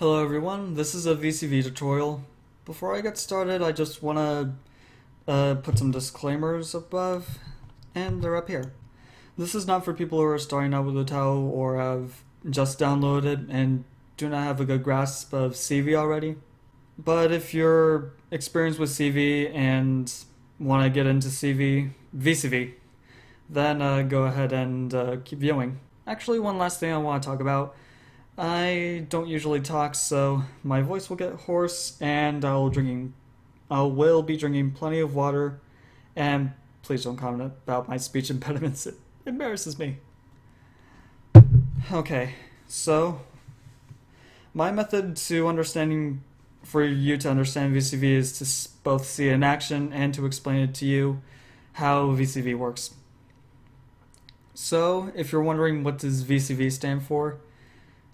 Hello everyone, this is a VCV tutorial. Before I get started, I just want to put some disclaimers above, and they're up here. This is not for people who are starting out with UTAU or have just downloaded and do not have a good grasp of CV already. But if you're experienced with CV and want to get into VCV, then go ahead and keep viewing. Actually, one last thing I want to talk about. I don't usually talk, so my voice will get hoarse, and I will be drinking plenty of water, and please don't comment about my speech impediments. It embarrasses me. Okay, so my method for you to understand VCV is to both see it in action and to explain it to you how VCV works. So, if you're wondering what does VCV stand for,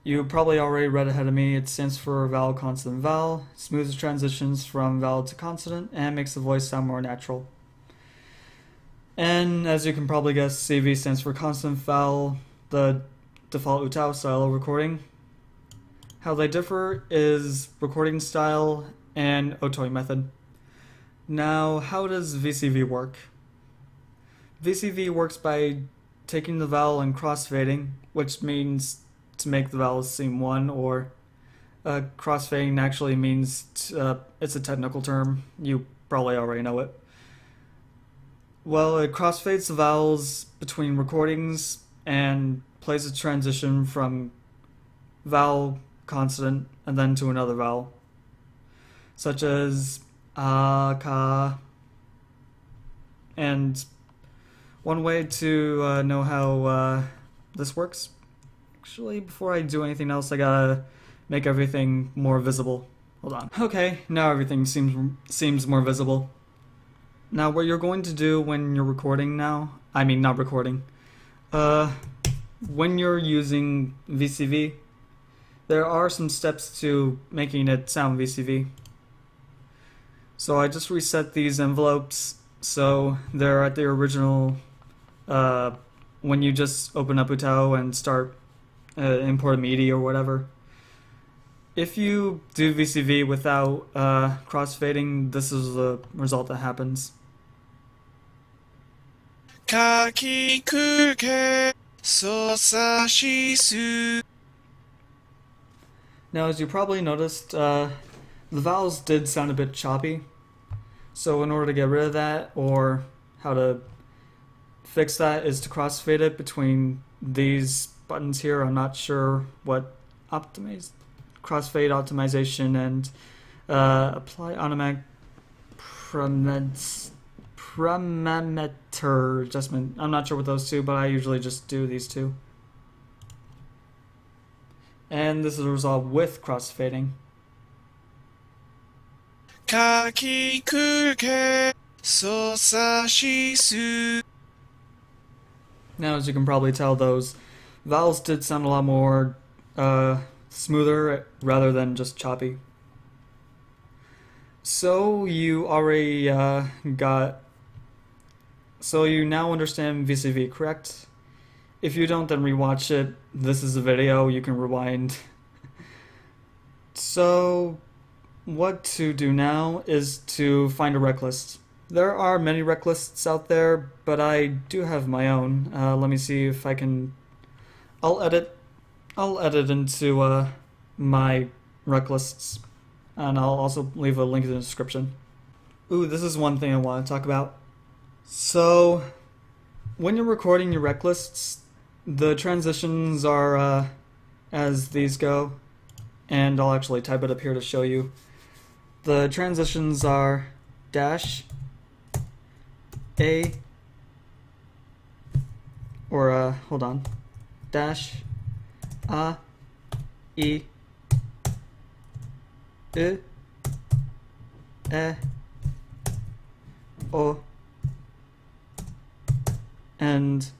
you probably already read ahead of me. It stands for VowelConsonantVowel, smooths transitions from vowel to consonant, and makes the voice sound more natural. And as you can probably guess, CV stands for consonant vowel, the default UTAU style of recording. How they differ is recording style and otoing method. Now, how does VCV work? VCV works by taking the vowel and crossfading, which means to make the vowels seem one, or crossfading actually means it's a technical term. You probably already know it. Well, it crossfades the vowels between recordings and plays a transition from vowel, consonant, and then to another vowel, such as ka. And one way to know how this works. Actually, before I do anything else, I gotta make everything more visible. Hold on. Okay, now everything seems more visible. Now, what you're going to do when you're recording now, not recording, when you're using VCV, there are some steps to making it sound VCV. So I just reset these envelopes so they're at the original, when you just open up UTAU and start import media or whatever. If you do VCV without crossfading, this is the result that happens. Now, as you probably noticed, the vowels did sound a bit choppy. So in order to get rid of that, or how to fix that, is to crossfade it between these buttons here. I'm not sure what crossfade optimization and apply automatic parameter adjustment. I'm not sure what those two, but I usually just do these two. And this is resolved with crossfading. Now, as you can probably tell, those vowels did sound a lot more smoother rather than just choppy. So you already so you now understand VCV, correct? If you don't, then rewatch it. This is a video, you can rewind. So what to do now is to find a rec list. There are many rec lists out there, but I do have my own. Let me see if I can. I'll edit into my rec lists, and I'll also leave a link in the description. Ooh, this is one thing I want to talk about. So, when you're recording your rec lists, the transitions are as these go, and I'll actually type it up here to show you. The transitions are dash A, or hold on, dash A, E, I, E, O, and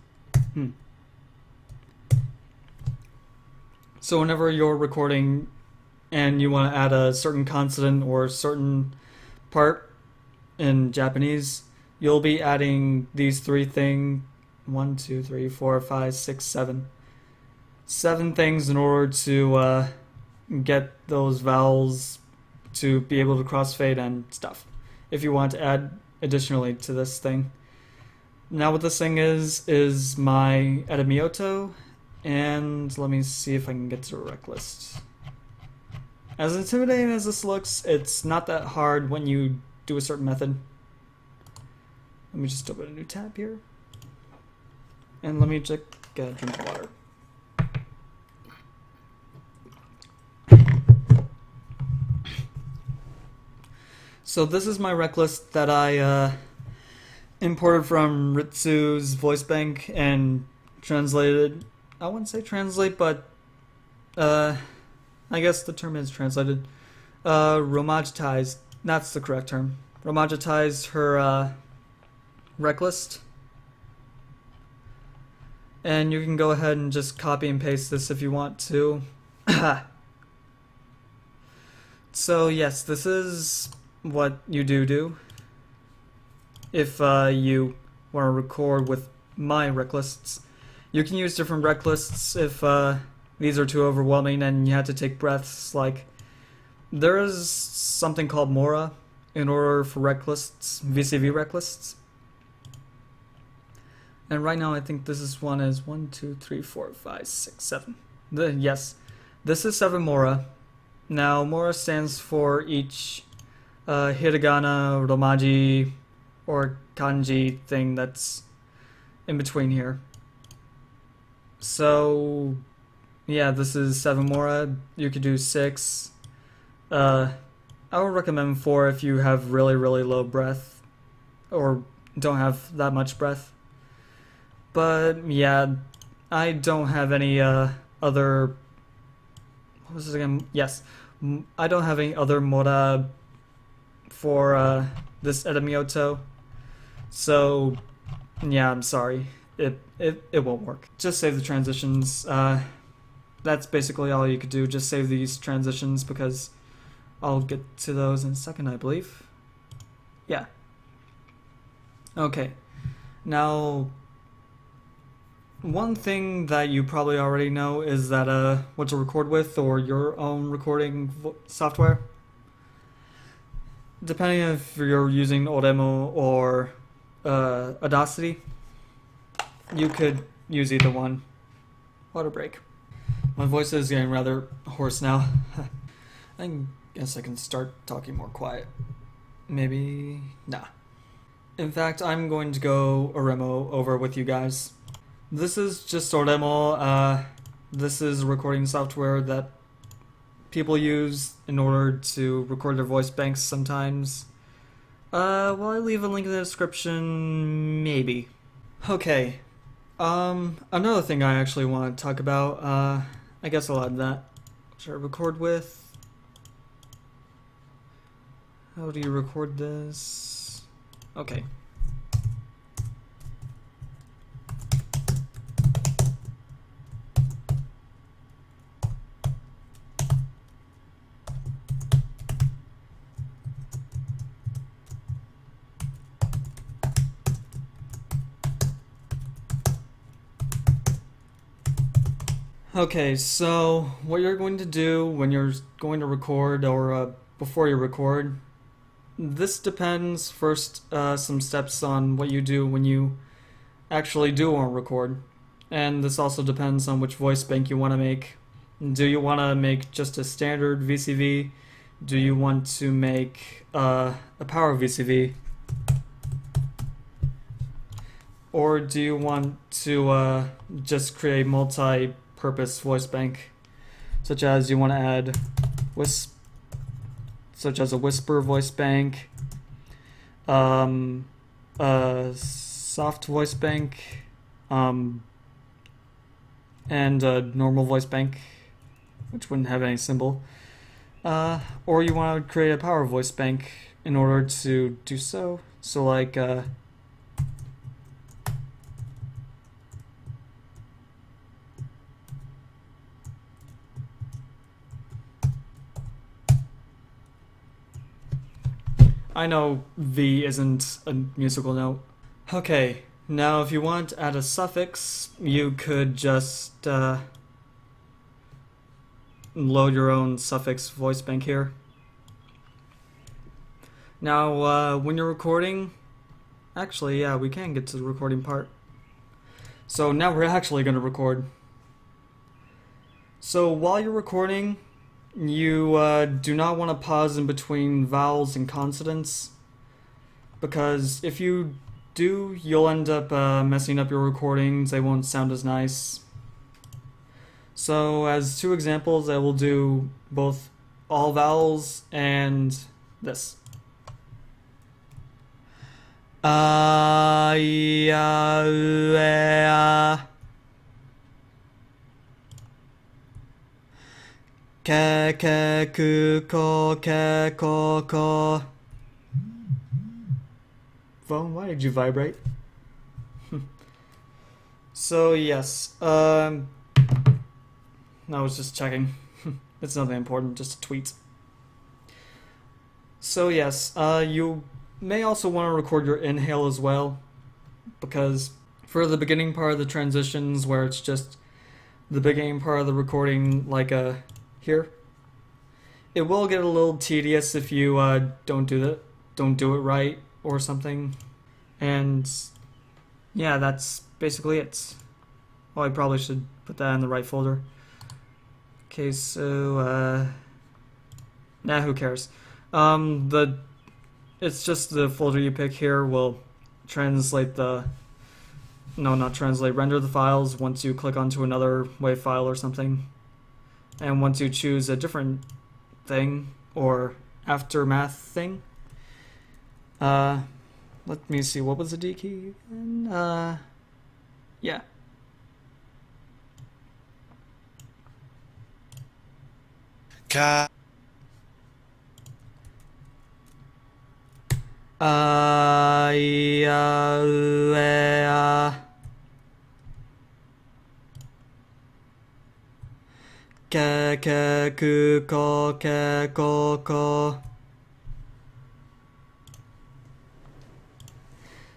So whenever you're recording and you want to add a certain consonant or a certain part in Japanese, you'll be adding these three things, 1, 2, 3, 4, 5, 6, 7. 7 things in order to get those vowels to be able to crossfade and stuff, if you want to add additionally to this thing. Now what this thing is my oto, and let me see if I can get to a rec list. As intimidating as this looks, it's not that hard when you do a certain method. Let me just open a new tab here. And let me just get a drink of water. So this is my rec list that I imported from Ritsu's voice bank and translated. I wouldn't say translate, but I guess the term is translated. Romagetized. That's the correct term. Romagetized her rec list. And you can go ahead and just copy and paste this if you want to. So yes, this is what you do if you want to record with my rec lists. You can use different rec lists if these are too overwhelming and you have to take breaths. Like, there is something called Mora in order for rec lists, VCV rec lists. And right now I think this is 1, 2, 3, 4, 5, 6, 7. Yes, this is 7 Mora. Now Mora stands for each hiragana, romaji, or kanji thing that's in between here. So yeah, this is 7 Mora. You could do 6. I would recommend 4 if you have really low breath or don't have that much breath. But yeah, I don't have any other. What was it again? Yes, I don't have any other Mora for this oto. So yeah, I'm sorry. It won't work. Just save the transitions. That's basically all you could do. Just save these transitions because I'll get to those in a second, I believe. Yeah. Okay. Now, one thing that you probably already know is that what to record with, or your own recording software. Depending if you're using Oremo or Audacity, you could use either one. Water break. My voice is getting rather hoarse now. I guess I can start talking more quiet. Maybe... nah. In fact, I'm going to go Oremo over with you guys. This is just Oremo. This is a recording software that people use in order to record their voice banks sometimes. Will I leave a link in the description? Maybe. Okay. Another thing I actually want to talk about, I guess I'll add that. Should I record with? How do you record this? Okay. Okay, so what you're going to do when you're going to record, or before you record, this depends first some steps on what you do when you actually do want to record, and this also depends on which voice bank you want to make. Do you want to make just a standard VCV? Do you want to make a power VCV? Or do you want to just create multi-purpose voice bank, such as you want to add such as a whisper voice bank, a soft voice bank, and a normal voice bank, which wouldn't have any symbol, or you want to create a power voice bank in order to do so. So like I know V isn't a musical note. Okay, now if you want to add a suffix, you could just load your own suffix voice bank here. Now, when you're recording, actually, yeah, we can get to the recording part. So now we're actually going to record. So while you're recording, you do not want to pause in between vowels and consonants, because if you do, you'll end up messing up your recordings. They won't sound as nice. So as two examples, I will do both all vowels and this. A, I, A, U, E, A. Ke, ke, ku, ko, ke, ko, ko. Phone, why did you vibrate? So yes, I was just checking. It's nothing important, just a tweet. So yes, you may also want to record your inhale as well, because for the beginning part of the transitions, where it's just the beginning part of the recording, like here, it will get a little tedious if you don't do it right or something. And yeah, that's basically it. Well, I probably should put that in the right folder. Okay, so nah, who cares? It's just the folder you pick here will translate render the files once you click onto another WAV file or something. And once you choose a different thing or aftermath thing, let me see, what was the D key again? Yeah. Ka. A, I, A, U, E, A. Ke, ke, ku, ko, ke, ko, ko.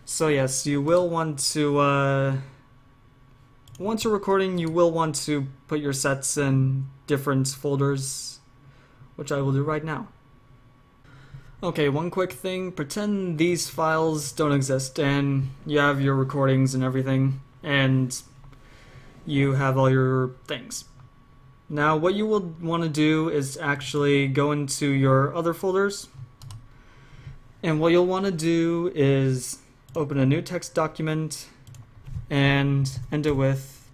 So yes, you will want to, once you're recording, you will want to put your sets in different folders, which I will do right now. Okay, one quick thing, pretend these files don't exist and you have your recordings and everything, and you have all your things. Now what you will want to do is actually go into your other folders, and what you'll want to do is open a new text document and end it with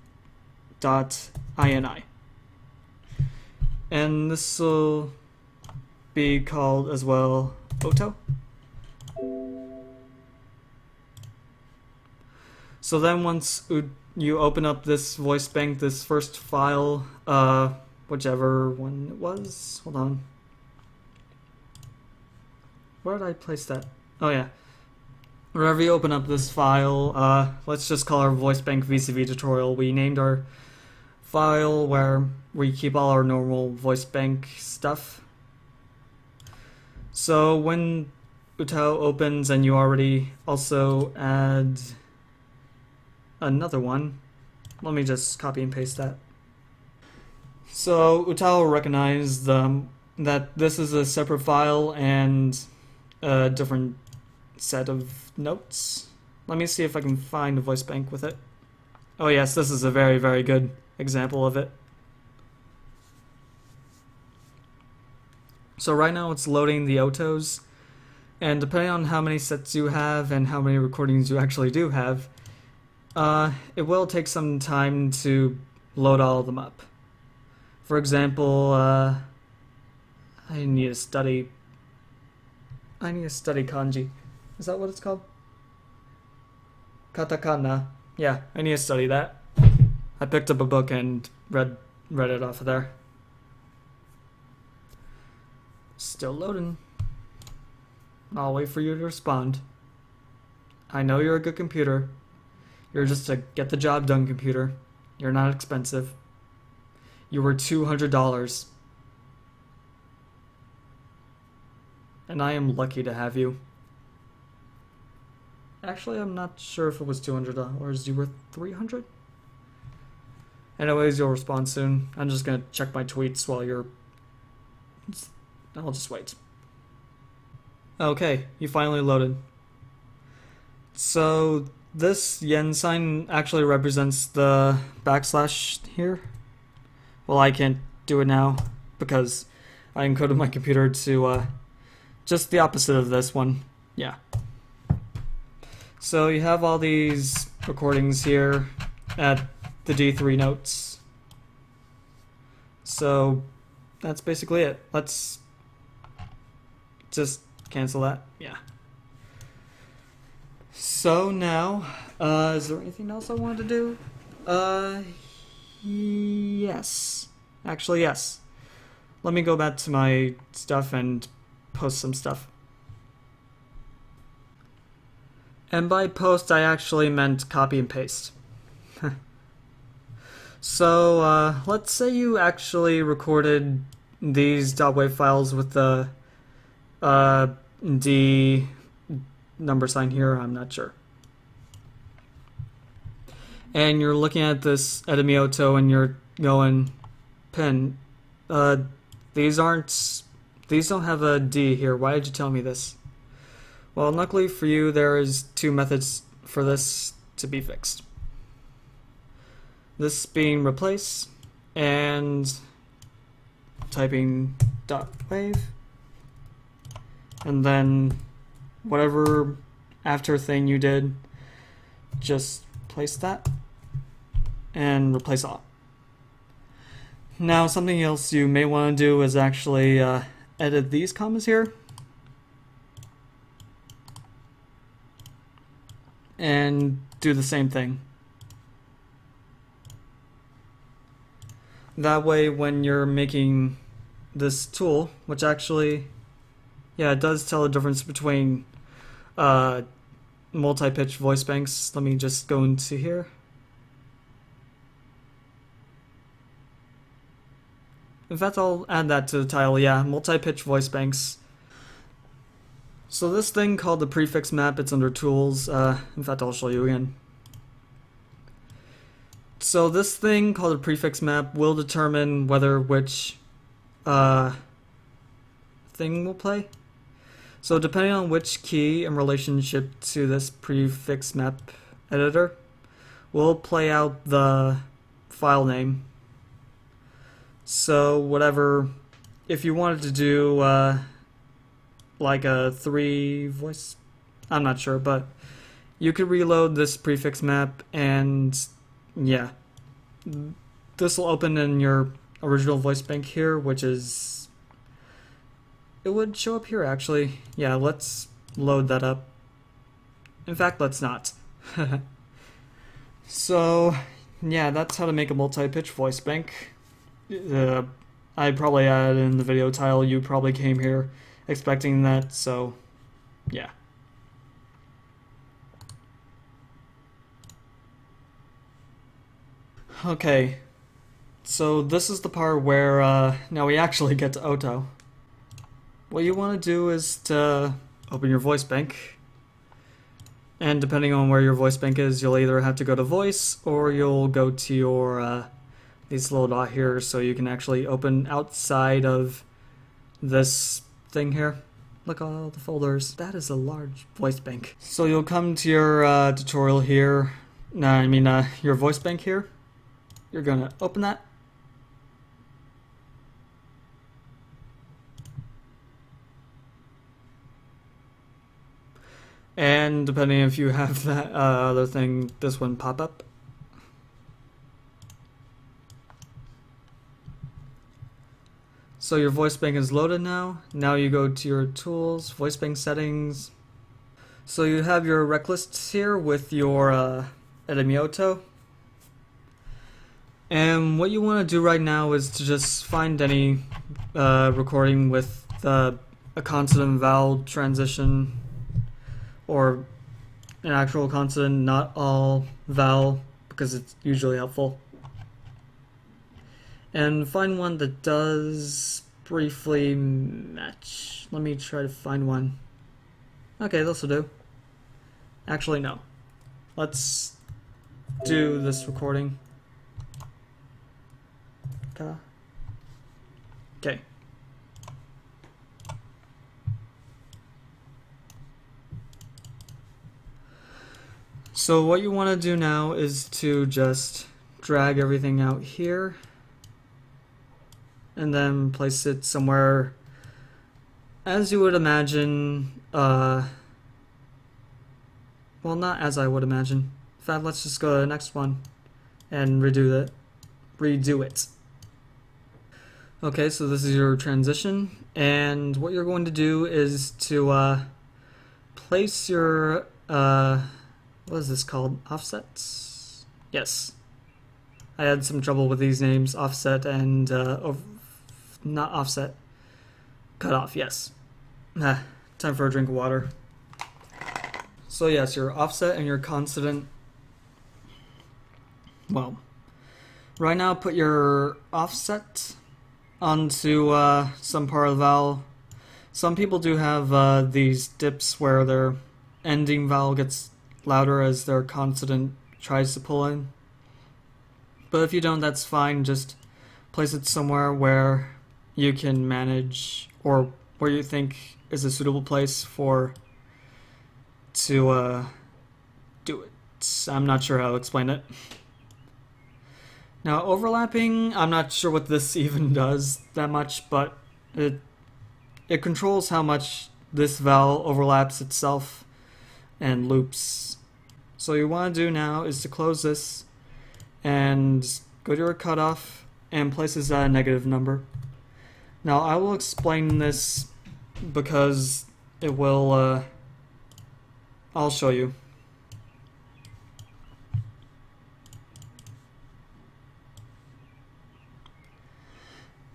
.ini. And this will be called as well oto. So then once you open up this voice bank, this first file, whichever one it was, hold on. Where did I place that? Oh yeah. Wherever you open up this file, let's just call our voice bank VCV tutorial. We named our file where we keep all our normal voice bank stuff. So when UTAU opens and you already also add another one, let me just copy and paste that. So UTAU will recognize that this is a separate file and a different set of notes. Let me see if I can find a voice bank with it. Oh yes, this is a very, very good example of it. So right now it's loading the otos, and depending on how many sets you have and how many recordings you actually do have, it will take some time to load all of them up. For example, I need to study kanji. Is that what it's called? Katakana. Yeah, I need to study that. I picked up a book and read it off of there. Still loading. I'll wait for you to respond. I know you're a good computer. You're just a get the job done computer. You're not expensive. You were $200. And I am lucky to have you. Actually, I'm not sure if it was $200. You were $300? Anyways, you'll respond soon. I'm just gonna check my tweets while you're... I'll just wait. Okay, you finally loaded. So this yen sign actually represents the backslash here. Well, I can't do it now because I encoded my computer to just the opposite of this one. Yeah. So you have all these recordings here at the D3 notes. So that's basically it. Let's just cancel that. Yeah. So now, is there anything else I wanted to do? Yes. Actually, yes. Let me go back to my stuff and post some stuff. And by post, I actually meant copy and paste. So, let's say you actually recorded these .wav files with the D number sign here, I'm not sure. And you're looking at this oto and you're going, Pin, these don't have a D here. Why did you tell me this? Well, luckily for you, there is two methods for this to be fixed. This being replace and typing .wav, and then whatever after thing you did, just place that and replace all. Now something else you may want to do is actually edit these commas here and do the same thing. That way when you're making this tool, which actually, yeah, it does tell the difference between multi-pitch voice banks. Let me just go into here. In fact, I'll add that to the title. Yeah, multi-pitch voice banks. So this thing called the Prefix Map, it's under Tools. In fact, I'll show you again. So this thing called the Prefix Map will determine whether which thing will play. So depending on which key in relationship to this Prefix Map editor, will play out the file name. So whatever, if you wanted to do like a 3 voice, I'm not sure, but you could reload this prefix map and yeah, this will open in your original voice bank here, which is, it would show up here actually. Yeah, let's load that up. In fact, let's not. So yeah, that's how to make a multi-pitch voice bank. I probably added in the video title, you probably came here expecting that, so yeah. Okay, so this is the part where now we actually get to oto. What you want to do is to open your voice bank, and depending on where your voice bank is, you'll either have to go to voice or you'll go to your these little dot here, so you can actually open outside of this thing here. Look at all the folders. That is a large voice bank. So you'll come to your tutorial here. No, I mean your voice bank here. You're gonna open that. And depending if you have that other thing, this one pop up. So your voice bank is loaded now. Now you go to your tools, voice bank settings. So you have your rec lists here with your oto. And what you want to do right now is to just find any recording with a consonant vowel transition, or an actual consonant, not all vowel, because it's usually helpful. And find one that does briefly match. Let me try to find one. Okay, this will do. Actually, no. Let's do this recording. Okay. So what you want to do now is to just drag everything out here and then place it somewhere as you would imagine, well, not as I would imagine. In fact, let's just go to the next one and redo it. Okay, so this is your transition, and what you're going to do is to place your what is this called? Offsets? Yes. I had some trouble with these names, offset and not offset. Cutoff, yes. Time for a drink of water. So yes, your offset and your consonant. Well, right now put your offset onto some part of the vowel. Some people do have these dips where their ending vowel gets louder as their consonant tries to pull in. But if you don't, that's fine. Just place it somewhere where you can manage, or where you think is a suitable place to do it. I'm not sure how to explain it. Now, overlapping, I'm not sure what this even does that much, but it controls how much this vowel overlaps itself and loops. So what you want to do now is to close this and go to your cutoff and place this at a negative number. Now I will explain this because it will, I'll show you.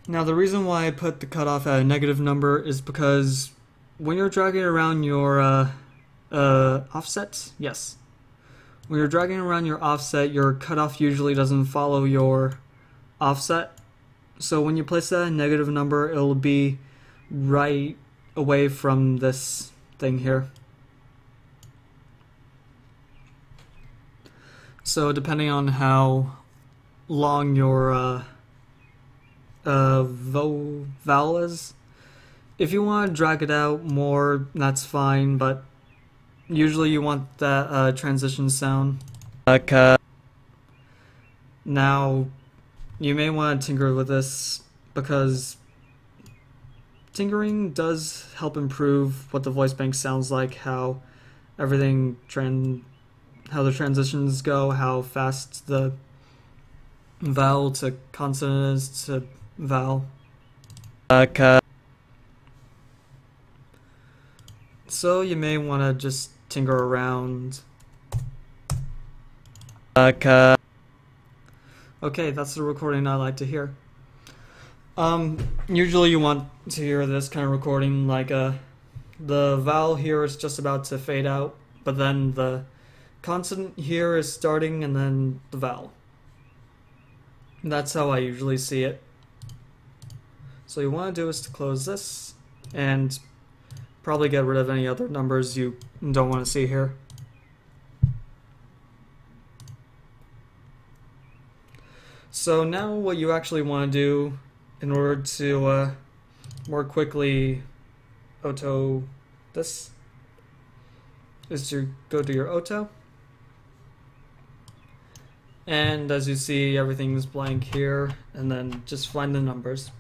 Now the reason why I put the cutoff at a negative number is because when you're dragging around your offset, yes. When you're dragging around your offset, your cutoff usually doesn't follow your offset. So when you place that at a negative number, it'll be right away from this thing here. So depending on how long your vowel is, if you want to drag it out more, that's fine, but usually you want that transition sound. Now, you may want to tinker with this because tinkering does help improve what the voice bank sounds like, how everything how the transitions go, how fast the vowel to consonant is to vowel. So you may want to just tinker around. Okay, that's the recording I like to hear. Usually you want to hear this kind of recording, like the vowel here is just about to fade out, but then the consonant here is starting and then the vowel. That's how I usually see it. So you want to do is to close this and probably get rid of any other numbers you don't want to see here. So now what you actually want to do in order to more quickly oto this is to go to your oto, and as you see everything's blank here, and then just find the numbers.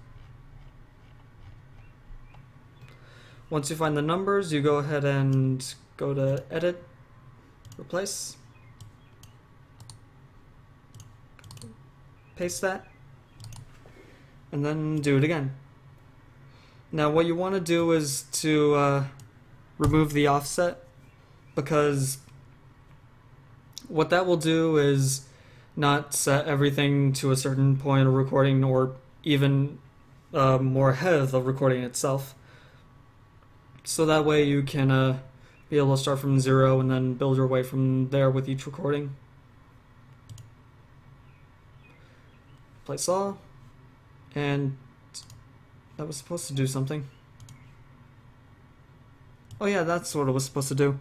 Once you find the numbers, you go ahead and go to edit, replace, paste that, and then do it again. Now what you want to do is to remove the offset, because what that will do is not set everything to a certain point of recording, or even more ahead of the recording itself. So that way you can be able to start from 0 and then build your way from there with each recording. Place all, and that was supposed to do something. Oh yeah, that's what it was supposed to do.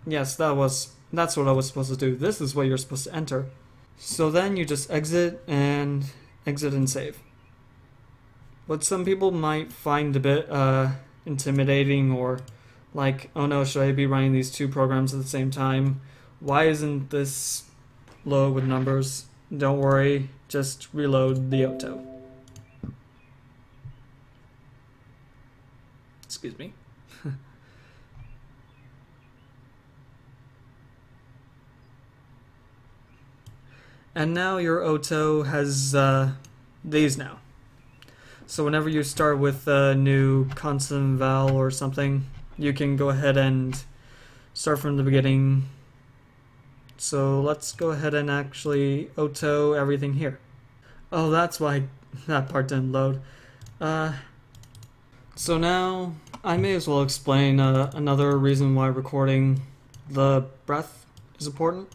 Yes, that was That's what I was supposed to do. This is what you're supposed to enter. So then you just exit and save. What some people might find a bit intimidating, or like, oh no, should I be running these two programs at the same time? Why isn't this load with numbers? Don't worry, just reload the oto. Excuse me. And now your oto has these now. So whenever you start with a new consonant vowel or something, you can go ahead and start from the beginning. So let's go ahead and actually oto everything here. Oh, that's why that part didn't load. So now I may as well explain another reason why recording the breath is important.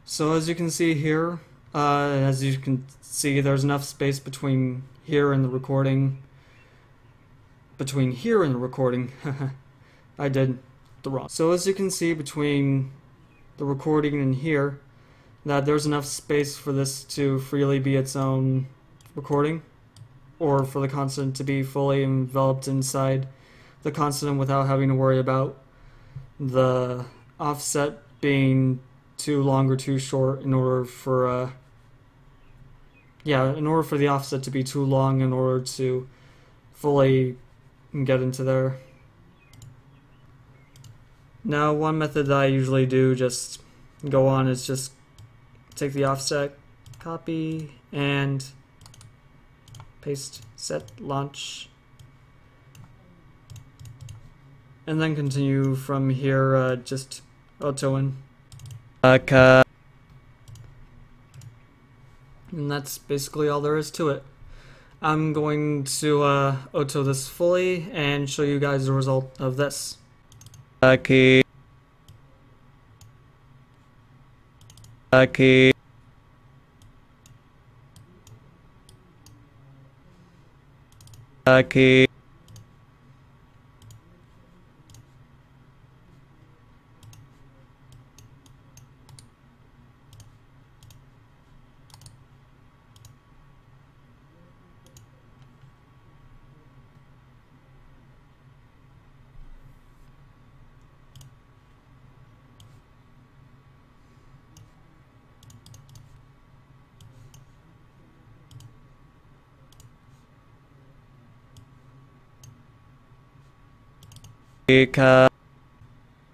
So as you can see here, there's enough space between here and the recording. I did the wrong. So as you can see between the recording and here, that there's enough space for this to freely be its own recording, or for the consonant to be fully enveloped inside the consonant without having to worry about the offset being too long or too short in order for the offset to be too long in order to fully get into there. Now, one method that I usually do just go on is just take the offset, copy, and paste, set, launch, and then continue from here, just otoing. And that's basically all there is to it. I'm going to oto this fully and show you guys the result of this. Okay.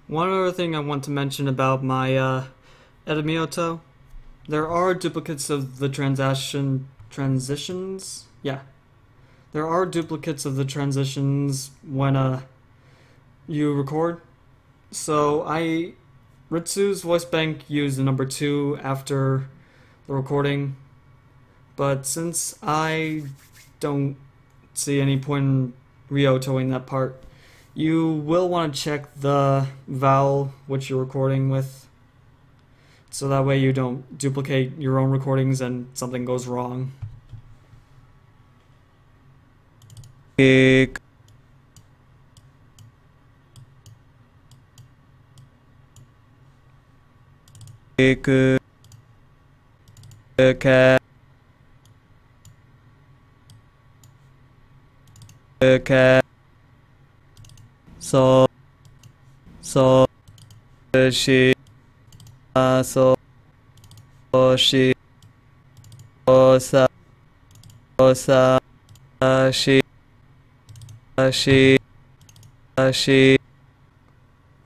One other thing I want to mention about my enemy oto, there are duplicates of the transitions. Yeah, there are duplicates of the transitions when you record. So Ritsu's voice bank used the number 2 after the recording, but since I don't see any point in re-otoing that part, you will want to check the vowel which you're recording with, so that way you don't duplicate your own recordings and something goes wrong. So she so she osa she.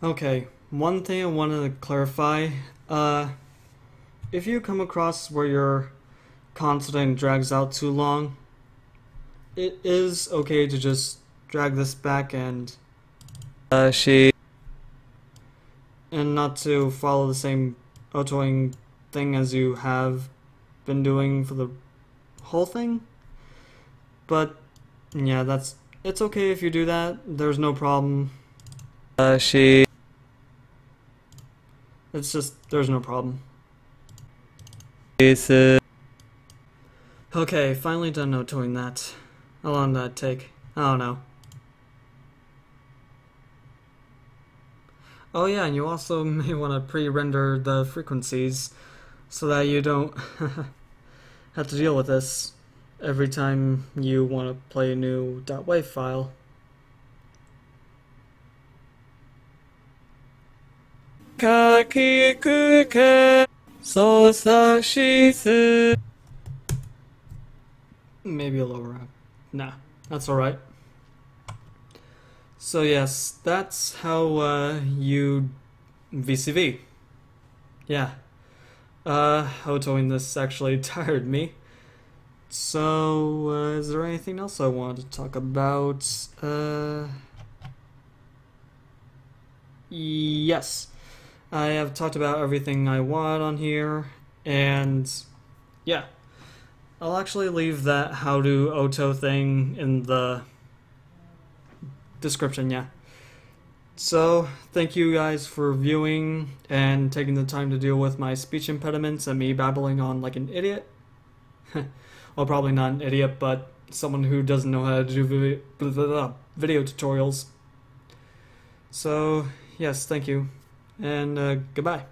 Okay, one thing I wanted to clarify, if you come across where your consonant drags out too long, it is okay to just drag this back and not to follow the same otoing thing as you have been doing for the whole thing. But yeah, it's okay if you do that. There's no problem. It's just there's no problem. Okay, finally done otoing that. How long did that take? I don't know. Oh yeah, and you also may want to pre-render the frequencies so that you don't have to deal with this every time you want to play a new .wave file. Maybe a lower up. Nah, that's alright. So yes, that's how you VCV. Yeah. Otoing this actually tired me. So, is there anything else I wanted to talk about? Yes. I have talked about everything I want on here, and yeah. I'll actually leave that how to Oto thing in the description, yeah. So, thank you guys for viewing and taking the time to deal with my speech impediments and me babbling on like an idiot. Well, probably not an idiot, but someone who doesn't know how to do video tutorials. So, yes, thank you, and goodbye.